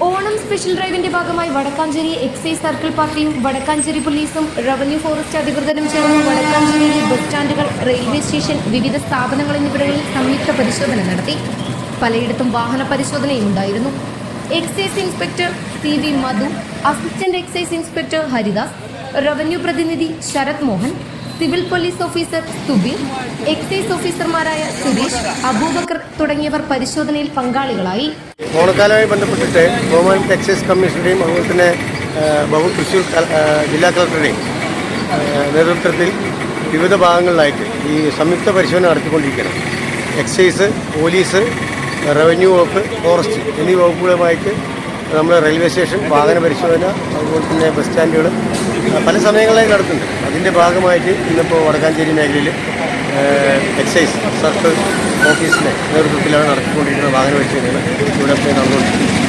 Onam special ഡ്രൈവിന്റെ ഭാഗമായി Vadakkanchery excise circle പാർട്ടിയും വടക്കാഞ്ചേരി പോലീസും റവന്യൂ ഫോറസ്റ്റ് അധികൃതരും ചേർന്ന് വടക്കാഞ്ചേരിയിലെ ബസ് സ്റ്റാൻഡുകൾ, റെയിൽവേ സ്റ്റേഷൻ, വിവിധ സ്ഥാപനങ്ങൾ എന്നിവിടങ്ങളിൽ സംയുക്ത പരിശോധന നടത്തി. പലയിടത്തും വാഹന പരിശോധനയും ഉണ്ടായിരുന്നു. Excise inspector CV Madhu, assistant excise inspector Haridas, revenue പ്രതിനിധി Sarath Mohan, civil police officer Subin, excise ഓഫീസർമാരായ സുരേഷ്, അബൂബക്കർ തുടങ്ങിയവർ പരിശോധനയിൽ പങ്കാളികളായി. ഓണക്കാലവുമായി ബന്ധപ്പെട്ടിട്ട് ഗവൺമെൻറ് എക്സൈസ് കമ്മീഷണറുടെയും അതുപോലെ തന്നെ തൃശ്ശൂർ ജില്ലാ കളക്ടറുടെയും നേതൃത്വത്തിൽ വിവിധ ഭാഗങ്ങളിലായിട്ട് ഈ സംയുക്ത പരിശോധന നടത്തിക്കൊണ്ടിരിക്കുകയാണ്. എക്സൈസ്, പോലീസ്, റവന്യൂ വകുപ്പ്, ഫോറസ്റ്റ് എന്നീ വകുപ്പുകളുമായിട്ട് നമ്മൾ റെയിൽവേ സ്റ്റേഷൻ, വാഹന പരിശോധന, അതുപോലെ തന്നെ ബസ് സ്റ്റാൻഡുകൾ പല സമയങ്ങളിലായി നടത്തുന്നുണ്ട്. അതിൻ്റെ ഭാഗമായിട്ട് ഇന്നിപ്പോൾ വടക്കാഞ്ചേരി മേഖലയിൽ എക്സൈസ് സർക്കിൾ ഓഫീസിൻ്റെ നേതൃത്വത്തിലാണ് നടത്തിക്കൊണ്ടിരിക്കുന്ന വാഹന പരിശോധനകൾ ഇവിടെ നടന്നുകൊണ്ടിരിക്കുന്നത്.